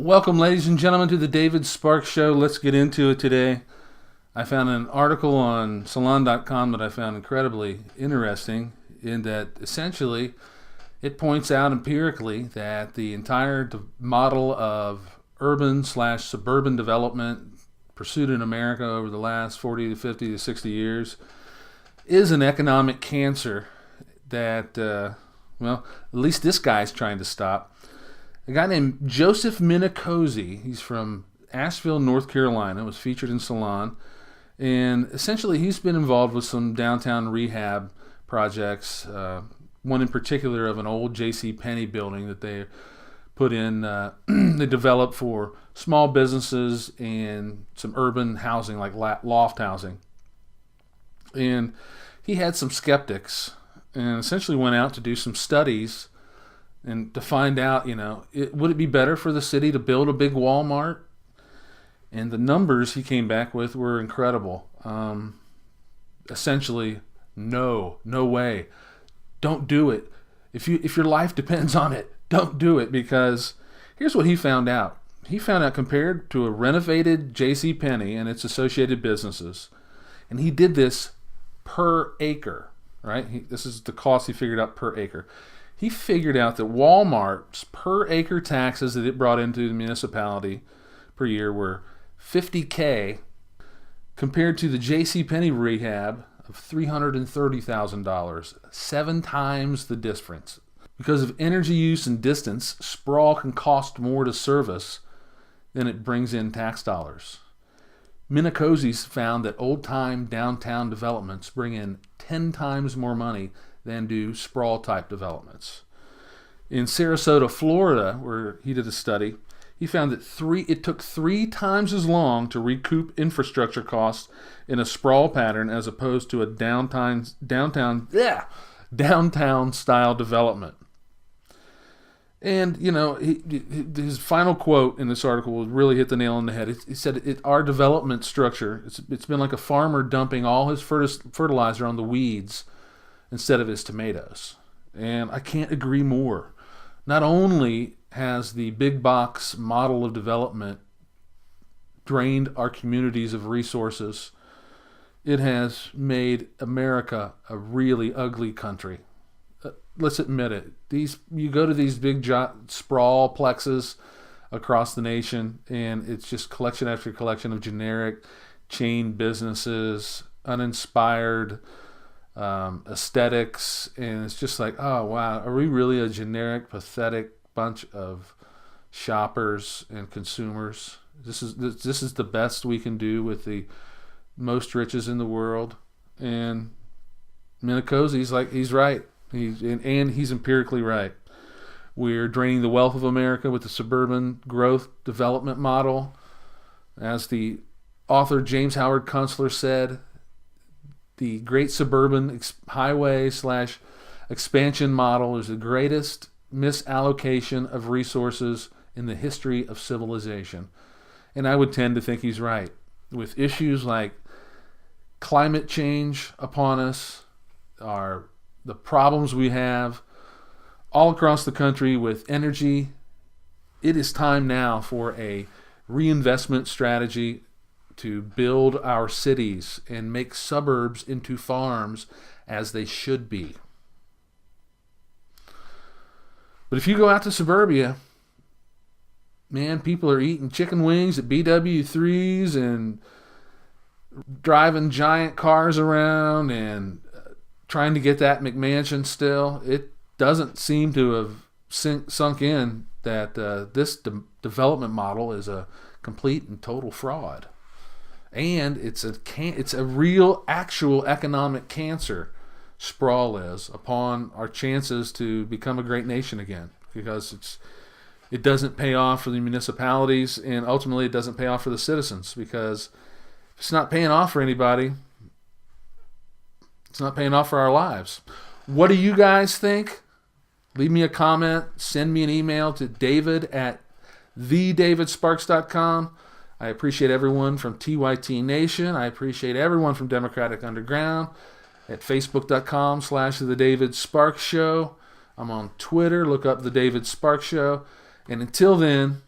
Welcome, ladies and gentlemen, to the David Sparks Show. Let's get into it today. I found an article on Salon.com that I found incredibly interesting in that essentially it points out empirically that the entire model of urban/suburban development pursued in America over the last 40 to 50 to 60 years is an economic cancer that, at least this guy's trying to stop. A guy named Joseph Minicozzi, he's from Asheville, North Carolina, was featured in Salon, and essentially he's been involved with some downtown rehab projects, one in particular of an old J.C. Penney building that they put in, they developed for small businesses and some urban housing like loft housing. And he had some skeptics and essentially went out to do some studies and to find out, would it be better for the city to build a big Walmart? And the numbers he came back with were incredible. Essentially, no way. Don't do it. If your life depends on it, don't do it, because here's what he found out. He found out compared to a renovated J.C. Penney and its associated businesses, and he did this per acre, right? This is the cost he figured out per acre. He figured out that Walmart's per acre taxes that it brought into the municipality per year were $50K compared to the J.C. Penney rehab of $330,000, 7 times the difference. Because of energy use and distance, sprawl can cost more to service than it brings in tax dollars. Minicozzi's found that old-time downtown developments bring in 10 times more money than do sprawl-type developments. In Sarasota, Florida, where he did a study, he found that it took 3 times as long to recoup infrastructure costs in a sprawl pattern as opposed to a downtown style development. And, his final quote in this article really hit the nail on the head. He said, our development structure, it's been like a farmer dumping all his fertilizer on the weeds instead of his tomatoes. And I can't agree more. Not only has the big box model of development drained our communities of resources, it has made America a really ugly country. Let's admit it. You go to these big sprawl plexes across the nation, and it's just collection after collection of generic chain businesses, uninspired aesthetics, and it's just like, oh wow, are we really a generic, pathetic bunch of shoppers and consumers? This is the best we can do with the most riches in the world. And Minicozzi's he's right. He's empirically right. We're draining the wealth of America with the suburban growth development model. As the author James Howard Kunstler said, the great suburban highway/expansion model is the greatest misallocation of resources in the history of civilization. And I would tend to think he's right. With issues like climate change upon us, the problems we have all across the country with energy, it is time now for a reinvestment strategy to build our cities and make suburbs into farms as they should be. But if you go out to suburbia, man, people are eating chicken wings at BW3s and driving giant cars around and trying to get that McMansion still. It doesn't seem to have sunk in that this development model is a complete and total fraud. And it's a real, actual economic cancer, sprawl is, upon our chances to become a great nation again. Because it doesn't pay off for the municipalities, and ultimately it doesn't pay off for the citizens. Because if it's not paying off for anybody, it's not paying off for our lives. What do you guys think? Leave me a comment. Send me an email to david@thedavidsparks.com. I appreciate everyone from TYT Nation. I appreciate everyone from Democratic Underground at facebook.com/The David Sparks Show. I'm on Twitter. Look up The David Sparks Show. And until then,